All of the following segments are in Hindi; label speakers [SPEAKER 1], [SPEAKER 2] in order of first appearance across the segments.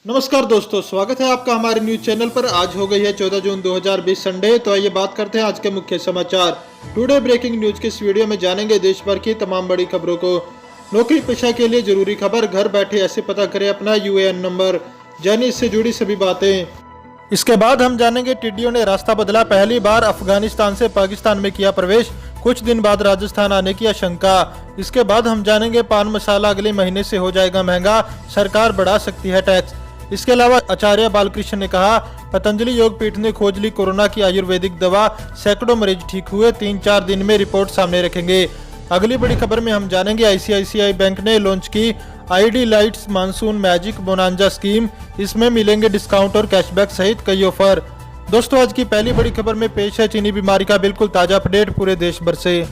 [SPEAKER 1] नमस्कार दोस्तों, स्वागत है आपका हमारे न्यूज चैनल पर। आज हो गई है 14 जून 2020 संडे। तो आइए बात करते हैं आज के मुख्य समाचार। टुडे ब्रेकिंग न्यूज के इस वीडियो में जानेंगे देश भर की तमाम बड़ी खबरों को। नौकरी पेशा के लिए जरूरी खबर, घर बैठे ऐसे पता करें अपना यूएएन नंबर, जानिए इससे जुड़ी सभी बातें। इसके बाद हम जानेंगे टिड्डियों ने रास्ता बदला, पहली बार अफगानिस्तान से पाकिस्तान में किया प्रवेश, कुछ दिन बाद राजस्थान आने की आशंका। इसके बाद हम जानेंगे पान मसाला अगले महीने से हो जाएगा महंगा, सरकार बढ़ा सकती है टैक्स। इसके अलावा आचार्य बालकृष्ण ने कहा, पतंजलि योगपीठ ने खोज ली कोरोना की आयुर्वेदिक दवा, सैकड़ों मरीज ठीक हुए, 3-4 दिन में रिपोर्ट सामने रखेंगे। अगली बड़ी खबर में हम जानेंगे आईसीआईसीआई बैंक ने लॉन्च की ID lights monsoon magic bonanza scheme, इसमें मिलेंगे डिस्काउंट और कैशबैक सहित कई ऑफर। दोस्तों, आज की पहली बड़ी खबर में पेश है चीनी बीमारी का बिल्कुल ताजा अपडेट पूरे देश भर से।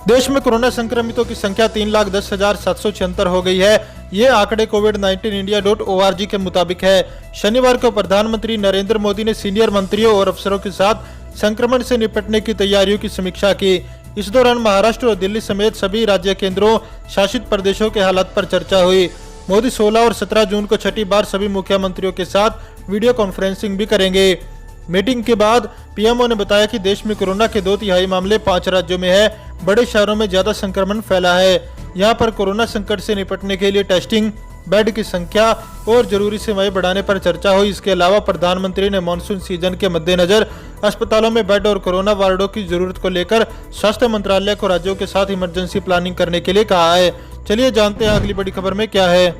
[SPEAKER 1] देश में कोरोना संक्रमितों की संख्या 3,10,776 हो गई है। ये आंकड़े covid19india.org के मुताबिक है। शनिवार को प्रधानमंत्री नरेंद्र मोदी ने सीनियर मंत्रियों और अफसरों के साथ संक्रमण से निपटने की तैयारियों की समीक्षा की। इस दौरान महाराष्ट्र और दिल्ली समेत सभी राज्य केंद्रों शासित प्रदेशों के हालात पर चर्चा हुई। मोदी 16 और 17 जून को छठी बार सभी मुख्यमंत्रियों के साथ वीडियो कॉन्फ्रेंसिंग भी करेंगे। मीटिंग के बाद पीएमओ ने बताया कि देश में कोरोना के 2/3 मामले 5 राज्यों में है। बड़े शहरों में ज्यादा संक्रमण फैला है। यहाँ पर कोरोना संकट से निपटने के लिए टेस्टिंग, बेड की संख्या और जरूरी सेवाएं बढ़ाने पर चर्चा हुई। इसके अलावा प्रधानमंत्री ने मानसून सीजन के मद्देनजर अस्पतालों में बेड और कोरोना वार्डों की जरूरत को लेकर स्वास्थ्य मंत्रालय को राज्यों के साथ इमरजेंसी प्लानिंग करने के लिए कहा है। चलिए जानते हैं अगली बड़ी खबर में क्या है।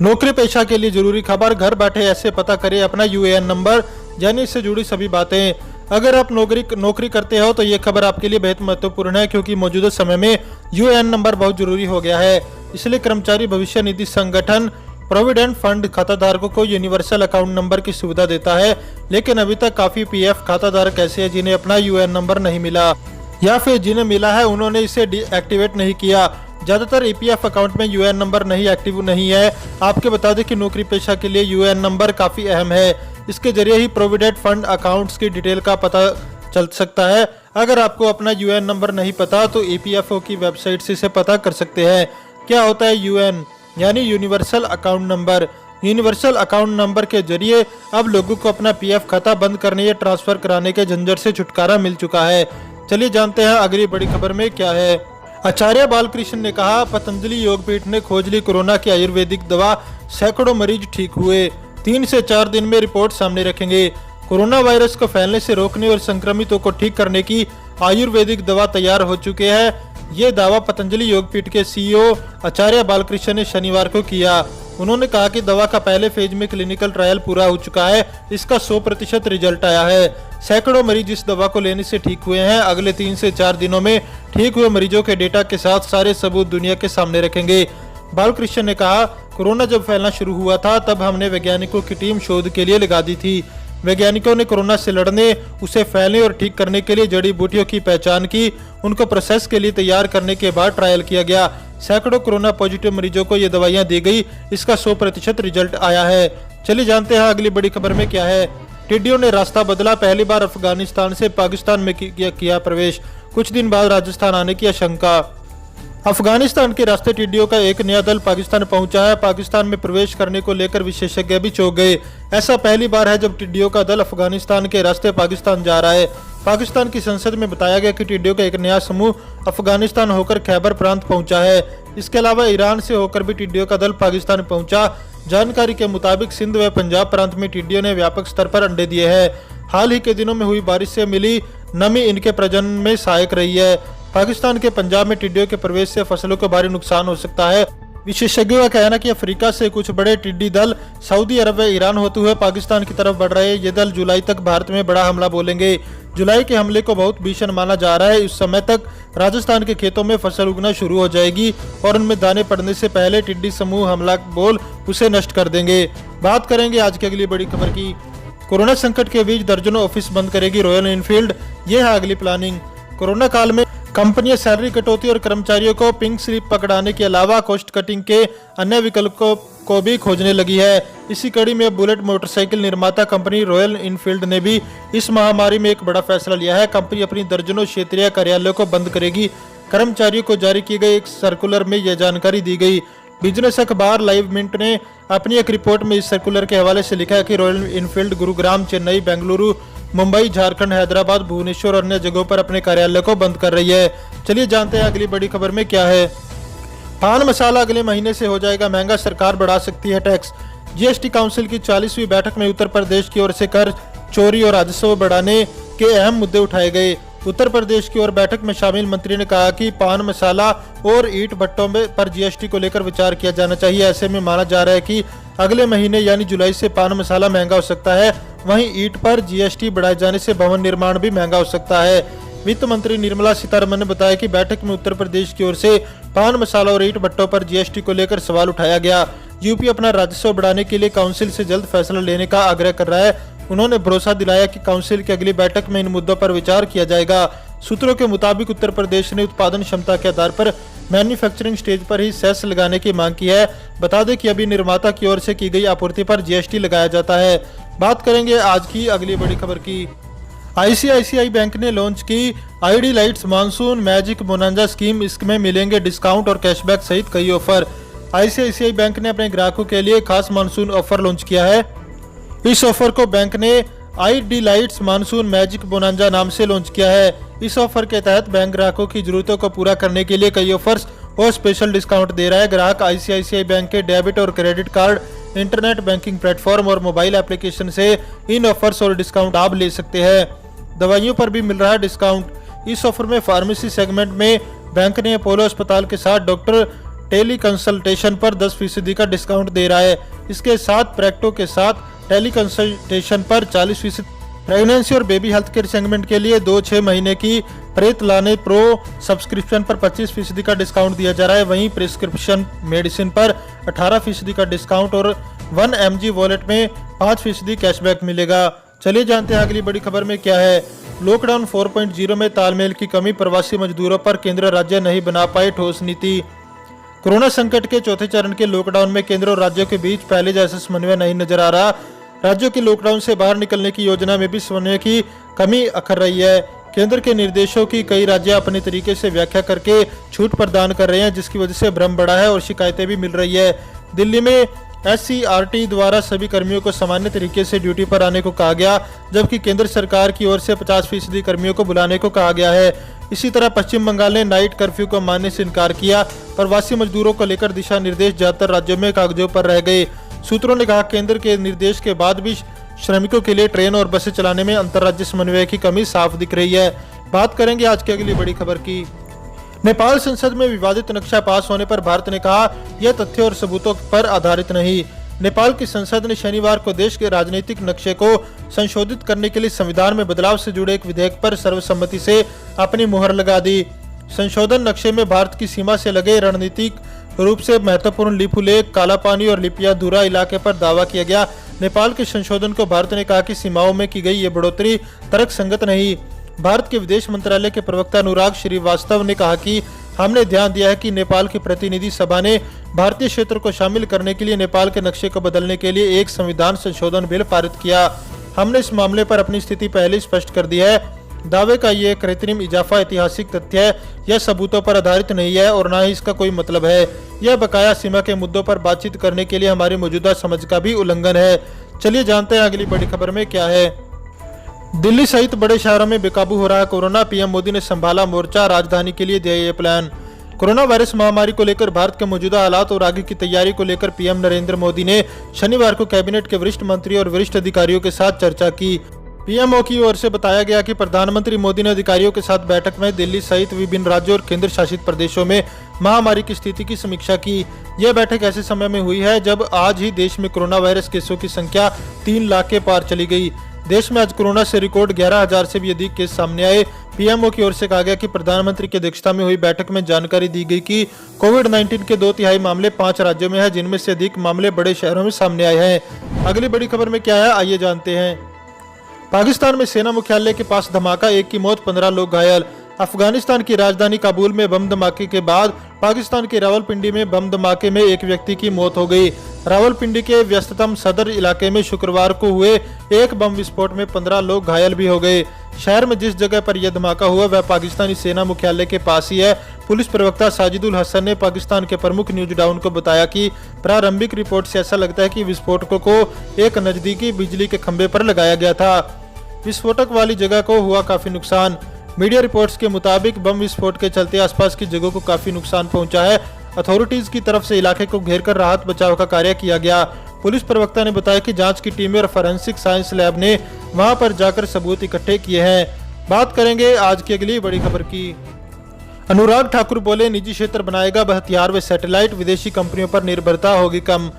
[SPEAKER 1] नौकरी पेशा के लिए जरूरी खबर, घर बैठे ऐसे पता करें अपना यूएएन नंबर, यानी इससे जुड़ी सभी बातें। अगर आप नौकरी करते हो तो ये खबर आपके लिए बेहद महत्वपूर्ण है, क्योंकि मौजूदा समय में यूएएन नंबर बहुत जरूरी हो गया है। इसलिए कर्मचारी भविष्य निधि संगठन प्रोविडेंट फंड खाताधारकों को यूनिवर्सल अकाउंट नंबर की सुविधा देता है, लेकिन अभी तक काफी पीएफ खाताधारक ऐसे हैं जिन्हें अपना यूएएन नंबर नहीं मिला, या फिर जिन्हें मिला है उन्होंने इसे डीएक्टिवेट नहीं किया। ज्यादातर ईपीएफ अकाउंट में यूएएन नंबर नहीं एक्टिव नहीं है। आपके बता दें कि नौकरी पेशा के लिए यूएएन नंबर काफी अहम है। इसके जरिए ही प्रोविडेंट फंड अकाउंट्स की डिटेल का पता चल सकता है। अगर आपको अपना यूएएन नंबर नहीं पता तो ईपीएफओ की वेबसाइट से इसे पता कर सकते हैं। क्या होता है यूएएन, यानी universal account number. Universal account number के जरिए अब लोगों को अपना पीएफ खाता बंद करने या ट्रांसफर कराने के झंझट से छुटकारा मिल चुका है। चलिए जानते हैं अगली बड़ी खबर में क्या है। आचार्य बालकृष्ण ने कहा, पतंजलि योगपीठ ने खोज ली कोरोना की आयुर्वेदिक दवा, सैकड़ों मरीज ठीक हुए, 3 से 4 दिन में रिपोर्ट सामने रखेंगे। कोरोना वायरस को फैलने से रोकने और संक्रमितों को ठीक करने की आयुर्वेदिक दवा तैयार हो चुके हैं। ये दावा पतंजलि योगपीठ के सीईओ आचार्य बालकृष्ण ने शनिवार को किया। उन्होंने कहा कि दवा का पहले फेज में क्लिनिकल ट्रायल पूरा हो चुका है। इसका 100% रिजल्ट आया है। सैकड़ों मरीज इस दवा को लेने से ठीक हुए हैं। अगले 3 से 4 दिनों में ठीक हुए मरीजों के डेटा के साथ सारे सबूत दुनिया के सामने रखेंगे। बालकृष्ण ने कहा, कोरोना जब फैलना शुरू हुआ था तब हमने वैज्ञानिकों की टीम शोध के लिए लगा दी थी। वैज्ञानिकों ने कोरोना से लड़ने, उसे फैलने और ठीक करने के लिए जड़ी बूटियों की पहचान की। उनको प्रोसेस के लिए तैयार करने के बाद ट्रायल किया गया। सैकड़ों कोरोना पॉजिटिव मरीजों को ये दवाइयां दी गई। इसका 100% रिजल्ट आया है। चलिए जानते हैं अगली बड़ी खबर में क्या है। टिड्डियों ने रास्ता बदला, पहली बार अफगानिस्तान से पाकिस्तान में किया प्रवेश, कुछ दिन बाद राजस्थान आने की आशंका। अफगानिस्तान के रास्ते टिड्डियों का एक नया दल पाकिस्तान पहुंचा है। पाकिस्तान में प्रवेश करने को लेकर विशेषज्ञ भी चौंक गए। ऐसा पहली बार है जब टिड्डियों का दल अफगानिस्तान के रास्ते पाकिस्तान जा रहा है। पाकिस्तान की संसद में बताया गया कि टिड्डियों का एक नया समूह अफगानिस्तान होकर खैबर प्रांत पहुंचा है। इसके अलावा ईरान से होकर भी टिड्डियों का दल पाकिस्तान पहुंचा। जानकारी के मुताबिक सिंध व पंजाब प्रांत में टिड्डियों ने व्यापक स्तर पर अंडे दिए हैं। हाल ही के दिनों में हुई बारिश से मिली नमी इनके प्रजनन में सहायक रही है। पाकिस्तान के पंजाब में टिड्डियों के प्रवेश से फसलों को भारी नुकसान हो सकता है। विशेषज्ञों का कहना है कि अफ्रीका से कुछ बड़े टिड्डी दल सऊदी अरब व ईरान होते हुए पाकिस्तान की तरफ बढ़ रहे हैं। ये दल जुलाई तक भारत में बड़ा हमला बोलेंगे। जुलाई के हमले को बहुत भीषण माना जा रहा है। इस समय तक राजस्थान के खेतों में फसल उगना शुरू हो जाएगी और उनमें दाने पड़ने से पहले टिड्डी समूह हमला बोल उसे नष्ट कर देंगे। बात करेंगे आज की अगली बड़ी खबर की। कोरोना संकट के बीच दर्जनों ऑफिस बंद करेगी रॉयल एनफील्ड, ये है अगली प्लानिंग। कोरोना काल में कंपनियां सैलरी कटौती और कर्मचारियों को पिंक स्लिप पकड़ाने के अलावा कॉस्ट कटिंग के अन्य विकल्पों को भी खोजने लगी है। इसी कड़ी में बुलेट मोटरसाइकिल निर्माता कंपनी रॉयल एनफील्ड ने भी इस महामारी में एक बड़ा फैसला लिया है। कंपनी अपनी दर्जनों क्षेत्रीय कार्यालयों को बंद करेगी। कर्मचारियों को जारी किए गए एक सर्कुलर में यह जानकारी दी गई। बिजनेस अखबार लाइव मिनट ने अपनी एक रिपोर्ट में इस सर्कुलर के हवाले से लिखा है कि रॉयल इनफील्ड गुरुग्राम, चेन्नई, बेंगलुरु, मुंबई, झारखंड, हैदराबाद, भुवनेश्वर और अन्य जगहों पर अपने कार्यालय को बंद कर रही है। चलिए जानते हैं अगली बड़ी खबर में क्या है। पान मसाला अगले महीने से हो जाएगा महंगा, सरकार बढ़ा सकती है टैक्स। जीएसटी काउंसिल की 40वीं बैठक में उत्तर प्रदेश की ओर से कर चोरी और राजस्व बढ़ाने के अहम मुद्दे उठाए गए। उत्तर प्रदेश की ओर बैठक में शामिल मंत्री ने कहा कि पान मसाला और ईंट भट्टों पर जीएसटी को लेकर विचार किया जाना चाहिए। ऐसे में माना जा रहा है कि अगले महीने यानी जुलाई से पान मसाला महंगा हो सकता है। वहीं ईंट पर जीएसटी बढ़ाए जाने से भवन निर्माण भी महंगा हो सकता है। वित्त मंत्री निर्मला सीतारमण ने बताया कि बैठक में उत्तर प्रदेश की ओर से पान मसाला और ईंट भट्टों पर जीएसटी को लेकर सवाल उठाया गया। यूपी अपना राजस्व बढ़ाने के लिए काउंसिल से जल्द फैसला लेने का आग्रह कर रहा है। उन्होंने भरोसा दिलाया कि काउंसिल की अगली बैठक में इन मुद्दों पर विचार किया जाएगा। सूत्रों के मुताबिक उत्तर प्रदेश ने उत्पादन क्षमता के आधार पर मैन्युफैक्चरिंग स्टेज पर ही सेस लगाने की मांग की है। बता दें कि अभी निर्माता की ओर से की गई आपूर्ति पर जीएसटी लगाया जाता है। बात करेंगे आज की अगली बड़ी खबर की। आईसीआईसीआई बैंक ने लॉन्च की ID lights monsoon magic bonanza scheme. इसमें मिलेंगे डिस्काउंट और कैशबैक सहित कई ऑफर। आईसीआईसीआई बैंक ने अपने ग्राहकों के लिए खास मानसून ऑफर लॉन्च किया है। इस ऑफर को बैंक ने ID lights monsoon magic bonanza नाम से लॉन्च किया है। इस ऑफर के तहत बैंक ग्राहकों की जरूरतों को पूरा करने के लिए कई ऑफर्स और स्पेशल डिस्काउंट दे रहा है। ग्राहक आईसीआईसीआई बैंक के डेबिट और credit card, internet banking platform और मोबाइल एप्लीकेशन से इन ऑफर्स और डिस्काउंट लाभ ले सकते हैं। दवाइयों पर भी मिल रहा है डिस्काउंट। इस ऑफर में फार्मेसी सेगमेंट में बैंक ने अपोलो अस्पताल के साथ डॉक्टर टेली कंसल्टेशन पर 10% का डिस्काउंट दे रहा है। इसके साथ प्रैक्टो के साथ टेली कंसल्टेशन पर 40%। प्रेगनेंसी और बेबी हेल्थ केयर सेगमेंट के लिए 2-6 महीने की प्रेत लाने प्रो सब्सक्रिप्शन पर 25% का डिस्काउंट दिया जा रहा है। वहीं प्रिस्क्रिप्शन मेडिसिन पर 18% का डिस्काउंट और 1 mg वॉलेट में 5% कैशबैक मिलेगा। चलिए जानते हैं अगली बड़ी खबर में क्या है। लॉकडाउन 4.0 में तालमेल की कमी, प्रवासी मजदूरों पर केंद्र राज्य नहीं बना पाए ठोस नीति। कोरोना संकट के चौथे चरण के लॉकडाउन में केंद्र और राज्यों के बीच पहले जैसा समन्वय नहीं नजर आ रहा। राज्यों की लॉकडाउन से बाहर निकलने की योजना में भी समन्वय की कमी अखर रही है। केंद्र के निर्देशों की कई राज्य अपने तरीके से व्याख्या करके छूट प्रदान कर रहे हैं, जिसकी वजह से भ्रम बढ़ा है और शिकायतें भी मिल रही है। दिल्ली में एससीईआरटी द्वारा सभी कर्मियों को सामान्य तरीके से ड्यूटी पर आने को कहा गया, जबकि केंद्र सरकार की ओर से 50% कर्मियों को बुलाने को कहा गया है। इसी तरह पश्चिम बंगाल ने नाइट कर्फ्यू को मानने से इनकार किया। प्रवासी मजदूरों को लेकर दिशा निर्देश ज्यादातर राज्यों में कागजों पर रह गए। सूत्रों ने कहा केंद्र के निर्देश के बाद भी श्रमिकों के लिए ट्रेन और बसें चलाने में अंतर्राज्यीय समन्वय की कमी साफ दिख रही है। बात करेंगे आज की अगली बड़ी खबर की। नेपाल संसद में विवादित नक्शा पास होने पर भारत ने कहा यह तथ्यों और सबूतों पर आधारित नहीं। नेपाल की संसद ने शनिवार को देश के राजनीतिक नक्शे को संशोधित करने के लिए संविधान में बदलाव से जुड़े एक विधेयक पर सर्वसम्मति से अपनी मुहर लगा दी। संशोधन नक्शे में भारत की सीमा से लगे रणनीतिक रूप से महत्वपूर्ण लिपुलेख, कालापानी और लिपियाधुरा इलाके पर दावा किया गया। नेपाल के संशोधन को भारत ने कहा कि सीमाओं में की गई ये बढ़ोतरी तर्कसंगत नहीं। भारत के विदेश मंत्रालय के प्रवक्ता अनुराग श्रीवास्तव ने कहा कि हमने ध्यान दिया है कि नेपाल की प्रतिनिधि सभा ने भारतीय क्षेत्र को शामिल करने के लिए नेपाल के नक्शे को बदलने के लिए एक संविधान संशोधन बिल पारित किया। हमने इस मामले पर अपनी स्थिति पहले स्पष्ट कर दी है। दावे का ये कृत्रिम इजाफा ऐतिहासिक तथ्य है, यह सबूतों पर आधारित नहीं है और न ही इसका कोई मतलब है। यह बकाया सीमा के मुद्दों पर बातचीत करने के लिए हमारी मौजूदा समझ का भी उल्लंघन है। चलिए जानते हैं अगली बड़ी खबर में क्या है। दिल्ली सहित बड़े शहरों में बेकाबू हो रहा है कोरोना। पीएम मोदी ने संभाला मोर्चा, राजधानी के लिए दिया ये प्लान। कोरोना वायरस महामारी को लेकर भारत के मौजूदा हालात और आगे की तैयारी को लेकर पीएम नरेंद्र मोदी ने शनिवार को कैबिनेट के वरिष्ठ मंत्री और वरिष्ठ अधिकारियों के साथ चर्चा की। पीएमओ की ओर से बताया गया कि प्रधानमंत्री मोदी ने अधिकारियों के साथ बैठक में दिल्ली सहित विभिन्न राज्यों और केंद्र शासित प्रदेशों में महामारी की स्थिति की समीक्षा की। यह बैठक ऐसे समय में हुई है जब आज ही देश में कोरोना वायरस केसों की संख्या 3 लाख के पार चली गई। देश में आज कोरोना से रिकॉर्ड 11,000 से भी अधिक केस सामने आए। पीएमओ की ओर से कहा गया कि प्रधानमंत्री की अध्यक्षता में हुई बैठक में जानकारी दी गई कि कोविड-19 के 2/3 मामले 5 राज्यों में है, जिनमें से अधिक मामले बड़े शहरों में सामने आए हैं। अगली बड़ी खबर में क्या है, आइए जानते हैं। पाकिस्तान में सेना मुख्यालय के पास धमाका, 1 की मौत, 15 लोग घायल। अफगानिस्तान की राजधानी काबुल में बम धमाके के बाद पाकिस्तान के रावलपिंडी में बम धमाके में एक व्यक्ति की मौत हो गई। रावलपिंडी के व्यस्ततम सदर इलाके में शुक्रवार को हुए एक बम विस्फोट में 15 लोग घायल भी हो गए। शहर में जिस जगह पर यह धमाका हुआ वह पाकिस्तानी सेना मुख्यालय के पास ही है। पुलिस प्रवक्ता साजिदुल हसन ने पाकिस्तान के प्रमुख न्यूज डाउन को बताया कि प्रारंभिक रिपोर्ट से ऐसा लगता है कि विस्फोटकों को एक नजदीकी बिजली के खंभे पर लगाया गया था। विस्फोटक वाली जगह को हुआ काफी नुकसान। मीडिया रिपोर्ट्स के मुताबिक बम विस्फोट के चलते आसपास की जगहों को काफी नुकसान पहुंचा है। अथॉरिटीज की तरफ से इलाके को घेरकर राहत बचाव का कार्य किया गया। पुलिस प्रवक्ता ने बताया कि जांच की टीमें और फॉरेंसिक साइंस लैब ने वहां पर जाकर सबूत इकट्ठे किए हैं। बात करेंगे आज की अगली बड़ी खबर की। अनुराग ठाकुर बोले, निजी क्षेत्र बनाएगा हथियार व सैटेलाइट, विदेशी कंपनियों पर निर्भरता होगी कम।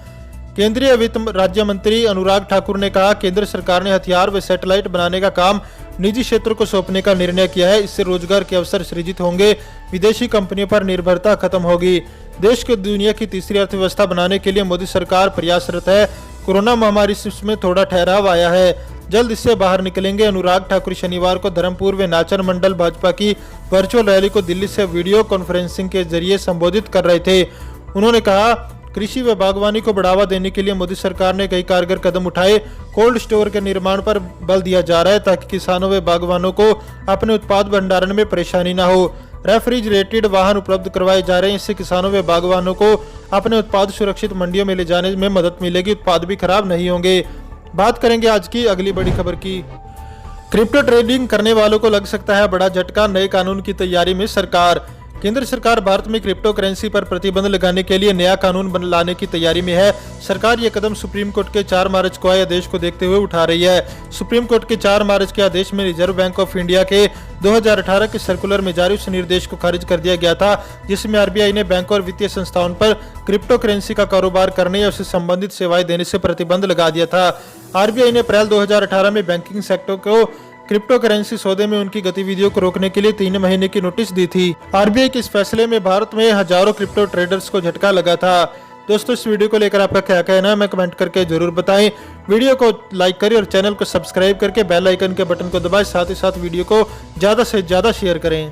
[SPEAKER 1] केंद्रीय वित्त राज्य मंत्री अनुराग ठाकुर ने कहा, केंद्र सरकार ने हथियार व सैटेलाइट बनाने का काम निजी क्षेत्र को सौंपने का निर्णय किया है। इससे रोजगार के अवसर सृजित होंगे, विदेशी कंपनियों पर निर्भरता खत्म होगी। देश को दुनिया की तीसरी अर्थव्यवस्था बनाने के लिए मोदी सरकार प्रयासरत है। कोरोना महामारी से इसमें थोड़ा ठहराव आया है, जल्द इससे बाहर निकलेंगे। अनुराग ठाकुर शनिवार को धर्मपुर व नाचन मंडल भाजपा की वर्चुअल रैली को दिल्ली से वीडियो कॉन्फ्रेंसिंग के जरिए संबोधित कर रहे थे। उन्होंने कहा, कृषि व बागवानी को बढ़ावा देने के लिए मोदी सरकार ने कई कारगर कदम उठाए। कोल्ड स्टोर के निर्माण पर बल दिया जा रहा है ताकि किसानों व बागवानों को अपने उत्पाद भंडारण में परेशानी न हो। रेफ्रिजरेटेड वाहन उपलब्ध करवाए जा रहे हैं, इससे किसानों व बागवानों को अपने उत्पाद सुरक्षित मंडियों में ले जाने में मदद मिलेगी, उत्पाद भी खराब नहीं होंगे। बात करेंगे आज की अगली बड़ी खबर की। क्रिप्टो ट्रेडिंग करने वालों को लग सकता है बड़ा झटका, नए कानून की तैयारी में सरकार। केंद्र सरकार भारत में क्रिप्टो करेंसी पर प्रतिबंध लगाने के लिए नया कानून लाने की तैयारी में है। सरकार ये कदम सुप्रीम कोर्ट के 4 मार्च को आए आदेश को देखते हुए उठा रही है। सुप्रीम कोर्ट के 4 मार्च के आदेश में रिजर्व बैंक ऑफ इंडिया के 2018 के सर्कुलर में जारी उस निर्देश को खारिज कर दिया गया था, जिसमें आरबीआई ने बैंकों और वित्तीय संस्थाओं पर क्रिप्टो करेंसी का कारोबार करने या उससे संबंधित सेवाएं देने से प्रतिबंध लगा दिया था। आरबीआई ने अप्रैल 2018 में बैंकिंग सेक्टर को क्रिप्टो करेंसी सौदे में उनकी गतिविधियों को रोकने के लिए 3 महीने की नोटिस दी थी। आरबीआई के इस फैसले में भारत में हजारों क्रिप्टो ट्रेडर्स को झटका लगा था। दोस्तों, इस वीडियो को लेकर आपका क्या कहना है, मैं कमेंट करके जरूर बताएं। वीडियो को लाइक करें और चैनल को सब्सक्राइब करके बेल आइकन के बटन को दबाएं, साथ ही साथ वीडियो को ज्यादा से ज्यादा शेयर करें।